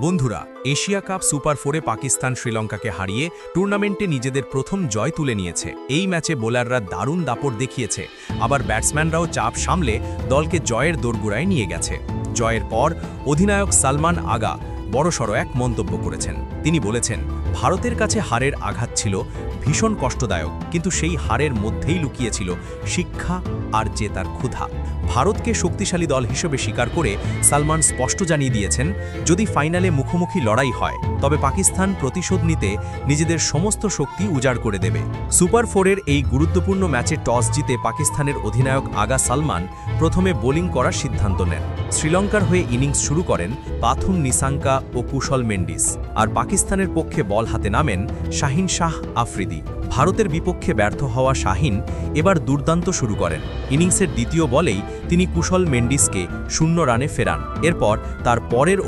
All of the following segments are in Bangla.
বন্ধুরা, এশিয়া কাপ সুপার 4-এ পাকিস্তান শ্রীলঙ্কাকে হারিয়ে টুর্নামেন্টে নিজেদের প্রথম জয় তুলে নিয়েছে। এই ম্যাচে বোলাররা দারুণ দাপট দেখিয়েছে, আবার ব্যাটসম্যানরাও চাপ সামলে দলকে জয়ের দোরগোড়ায় নিয়ে গেছে। জয়ের পর অধিনায়ক সালমান আগা বড়সড় এক মন্তব্য করেছেন। তিনি বলেছেন, ভারতের কাছে হারের আঘাত ছিল ভীষণ কষ্টদায়ক, কিন্তু সেই হারের মধ্যেই লুকিয়েছিল শিক্ষা আর জেতার ক্ষুধা। ভারতকে শক্তিশালী দল হিসেবে স্বীকার করে সালমান স্পষ্ট জানিয়ে দিয়েছেন, যদি ফাইনালে মুখোমুখি লড়াই হয় তবে পাকিস্তান প্রতিশোধ নিতে নিজেদের সমস্ত শক্তি উজাড় করে দেবে। সুপার 4-এর এই গুরুত্বপূর্ণ ম্যাচে টস জিতে পাকিস্তানের অধিনায়ক আগা সালমান প্রথমে বোলিং করার সিদ্ধান্ত নেন। শ্রীলঙ্কার হয়ে ইনিংস শুরু করেন পাথুম নিসাঙ্কা ও কুশল মেন্ডিস, আর পাকিস্তানের পক্ষে বল হাতে নামেন শাহিন শাহ আফ্রিদি। ভারতের বিপক্ষে ব্যর্থ হওয়া শাহিন এবার দুর্দান্ত শুরু করেন। ইনিংসের দ্বিতীয় বলেই তিনি কুশল মেন্ডিসকে 0 রানে ফেরান। এরপর তার পরের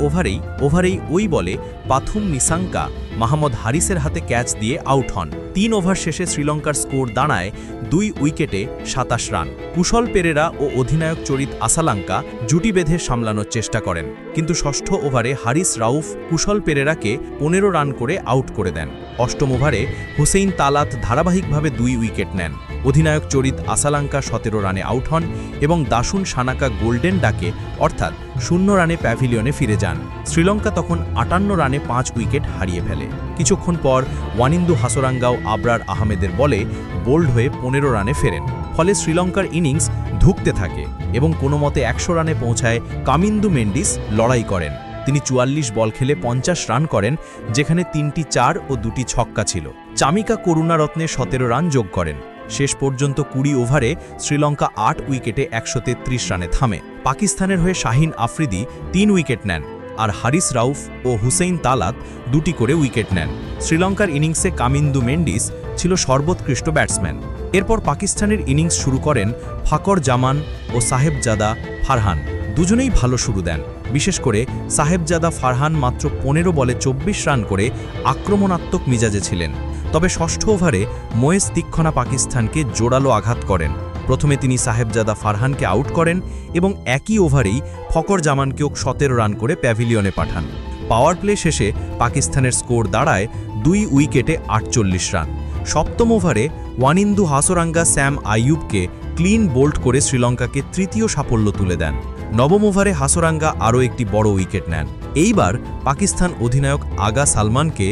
ওভারেই ওই বলে পাথুম নিসাঙ্কা মোহাম্মদ হারিসের হাতে ক্যাচ দিয়ে আউট হন। 3 ওভার শেষে শ্রীলঙ্কার স্কোর দাঁড়ায় 2 উইকেটে 27 রান। কুশল পেরেরা ও অধিনায়ক চরিত আসালাঙ্কা জুটি বেঁধে সামলানোর চেষ্টা করেন, কিন্তু ষষ্ঠ ওভারে হারিস রাউফ কুশল পেরেরাকে 15 রান করে আউট করে দেন। অষ্টম ওভারে হুসেইন তালাত ধারাবাহিকভাবে 2 উইকেট নেন। অধিনায়ক চরিত আসালাঙ্কা 17 রানে আউট হন এবং দাসুন সানাকা গোল্ডেন ডাকে অর্থাৎ 0 রানে প্যাভিলিয়নে ফিরে যান। শ্রীলঙ্কা তখন 58 রানে 5 উইকেট হারিয়ে ফেলে। কিছুক্ষণ পর ওয়ানিন্দু হাসোরাঙ্গাও আবরার আহমেদের বলে বোল্ড হয়ে 15 রানে ফেরেন। ফলে শ্রীলঙ্কার ইনিংস ধুঁকতে থাকে এবং কোনো মতে 100 রানে পৌঁছায়। কামিন্দু মেন্ডিস লড়াই করেন। তিনি 44 বল খেলে 50 রান করেন, যেখানে 3টি 4 ও 2টি ছক্কা ছিল। চামিকা করুণারত্নে 17 রান যোগ করেন। শেষ পর্যন্ত 20 ওভারে শ্রীলঙ্কা 8 উইকেটে 133 রানে থামে। পাকিস্তানের হয়ে শাহিন আফ্রিদি 3 উইকেট নেন, আর হারিস রাউফ ও হুসেইন তালাত 2টি করে উইকেট নেন। শ্রীলঙ্কার ইনিংসে কামিন্দু মেন্ডিস ছিল সর্বোৎকৃষ্ট ব্যাটসম্যান। এরপর পাকিস্তানের ইনিংস শুরু করেন ফাকর জামান ও সাহেবজাদা ফারহান। দুজনেই ভালো শুরু দেন। বিশেষ করে সাহেবজাদা ফারহান মাত্র 15 বলে 24 রান করে আক্রমণাত্মক মিজাজে ছিলেন। তবে ষষ্ঠ ওভারে মোয়েজ তিক্ষণা পাকিস্তানকে জোরালো আঘাত করেন। প্রথমে তিনি সাহেবজাদা ফারহানকে আউট করেন এবং একই ওভারেই ফকর জামানকেও 17 রান করে প্যাভিলিয়নে পাঠান। পাওয়ার প্লে শেষে পাকিস্তানের স্কোর দাঁড়ায় 2 উইকেটে 48 রান। সপ্তম ওভারে ওয়ানিন্দু হাসোরাঙ্গা স্যাম আইয়ুবকে ক্লিন বোল্ড করে শ্রীলঙ্কাকে তৃতীয় সাফল্য তুলে দেন। নবম ওভারে হাসোরাঙ্গা আরও একটি বড় উইকেট নেন। এইবার পাকিস্তান অধিনায়ক আগা সালমানকে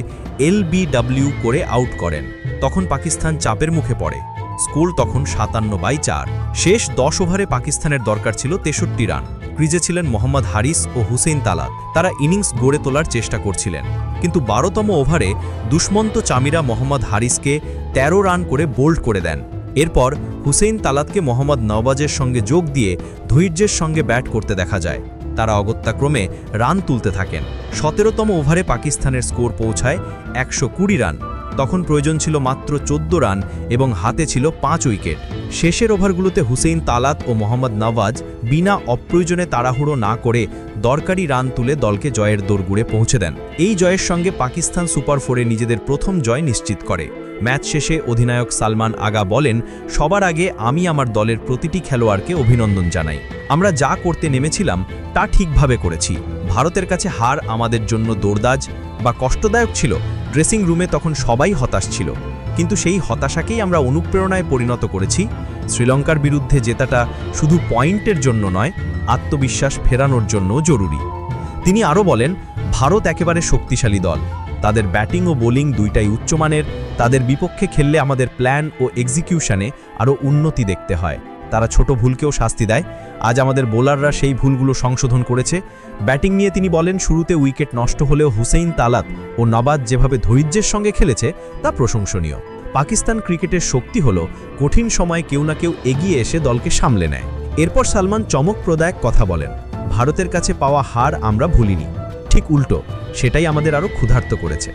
LBW করে আউট করেন। তখন পাকিস্তান চাপের মুখে পড়ে। স্কোর তখন 57/4। শেষ 10 ওভারে পাকিস্তানের দরকার ছিল 63 রান। ক্রিজে ছিলেন মোহাম্মদ হারিস ও হুসেইন তালাত। তারা ইনিংস গড়ে তোলার চেষ্টা করছিলেন, কিন্তু 12তম ওভারে দুষ্মন্ত চামিরা মোহাম্মদ হারিসকে 13 রান করে বোল্ড করে দেন। এরপর হুসেইন তালাতকে মোহাম্মদ নওবাজের সঙ্গে যোগ দিয়ে ধৈর্যের সঙ্গে ব্যাট করতে দেখা যায়। তারা অগত্যাক্রমে রান তুলতে থাকেন। 17তম ওভারে পাকিস্তানের স্কোর পৌঁছায় 120 রান। তখন প্রয়োজন ছিল মাত্র 14 রান এবং হাতে ছিল 5 উইকেট। শেষের ওভারগুলোতে হুসেইন তালাত ও মোহাম্মদ নওয়াজ বিনা অপ্রয়োজনে তাড়াহুড়ো না করে দরকারি রান তুলে দলকে জয়ের দোরগোড়ে পৌঁছে দেন। এই জয়ের সঙ্গে পাকিস্তান সুপার 4-এ নিজেদের প্রথম জয় নিশ্চিত করে। ম্যাচ শেষে অধিনায়ক সালমান আগা বলেন, সবার আগে আমি আমার দলের প্রতিটি খেলোয়াড়কে অভিনন্দন জানাই। আমরা যা করতে নেমেছিলাম তা ঠিকভাবে করেছি। ভারতের কাছে হার আমাদের জন্য দৌড়দাজ বা কষ্টদায়ক ছিল। ড্রেসিং রুমে তখন সবাই হতাশ ছিল, কিন্তু সেই হতাশাকেই আমরা অনুপ্রেরণায় পরিণত করেছি। শ্রীলঙ্কার বিরুদ্ধে জেতাটা শুধু পয়েন্টের জন্য নয়, আত্মবিশ্বাস ফেরানোর জন্য জরুরি। তিনি আরও বলেন, ভারত একেবারে শক্তিশালী দল। তাদের ব্যাটিং ও বোলিং দুইটাই উচ্চমানের। তাদের বিপক্ষে খেললে আমাদের প্ল্যান ও এক্সিকিউশনে আরও উন্নতি দেখতে হয়। তারা ছোট ভুলকেও শাস্তি দেয়। আজ আমাদের বোলাররা সেই ভুলগুলো সংশোধন করেছে। ব্যাটিং নিয়ে তিনি বলেন, শুরুতে উইকেট নষ্ট হলেও হুসেইন তালাত ও নওয়াজ যেভাবে ধৈর্যের সঙ্গে খেলেছে তা প্রশংসনীয়। পাকিস্তান ক্রিকেটের শক্তি হল কঠিন সময়ে কেউ না কেউ এগিয়ে এসে দলকে সামলে নেয়। এরপর সালমান চমকপ্রদায়ক কথা বলেন, ভারতের কাছে পাওয়া হার আমরা ভুলিনি, ঠিক উল্টো, সেটাই আমাদের আরও ক্ষুধার্ত করেছে।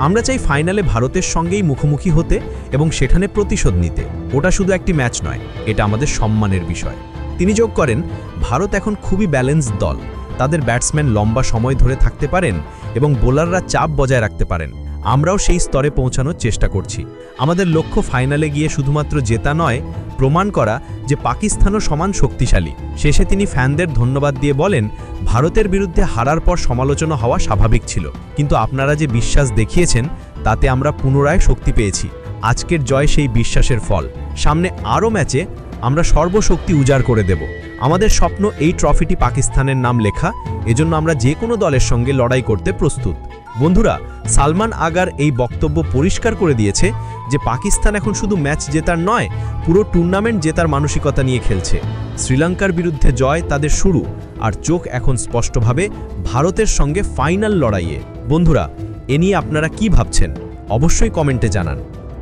আমরা চাই ফাইনালে ভারতের সঙ্গেই মুখোমুখি হতে এবং সেখানে প্রতিশোধ নিতে। ওটা শুধু একটি ম্যাচ নয়, এটা আমাদের সম্মানের বিষয়। তিনি যোগ করেন, ভারত এখন খুবই ব্যালেন্সড দল। তাদের ব্যাটসম্যান লম্বা সময় ধরে থাকতে পারেন এবং বোলাররা চাপ বজায় রাখতে পারেন। আমরাও সেই স্তরে পৌঁছানোর চেষ্টা করছি। আমাদের লক্ষ্য ফাইনালে গিয়ে শুধুমাত্র জেতা নয়, প্রমাণ করা যে পাকিস্তানও সমান শক্তিশালী। শেষে তিনি ফ্যানদের ধন্যবাদ দিয়ে বলেন, ভারতের বিরুদ্ধে হারার পর সমালোচনা হওয়া স্বাভাবিক ছিল, কিন্তু আপনারা যে বিশ্বাস দেখিয়েছেন তাতে আমরা পুনরায় শক্তি পেয়েছি। আজকের জয় সেই বিশ্বাসের ফল। সামনে আরও ম্যাচে আমরা সর্বশক্তি উজাড় করে দেব। আমাদের স্বপ্ন এই ট্রফিটি পাকিস্তানের নাম লেখা, এজন্য আমরা যে কোনো দলের সঙ্গে লড়াই করতে প্রস্তুত। বন্ধুরা, সালমান আগার এই বক্তব্য পরিষ্কার করে দিয়েছে যে পাকিস্তান এখন শুধু ম্যাচ জেতার নয়, পুরো টুর্নামেন্ট জেতার মানসিকতা নিয়ে খেলছে। শ্রীলঙ্কার বিরুদ্ধে জয় তাদের শুরু, আর চোখ এখন স্পষ্টভাবে ভারতের সঙ্গে ফাইনাল লড়াইয়ে। বন্ধুরা, এ নিয়ে আপনারা কি ভাবছেন অবশ্যই কমেন্টে জানান।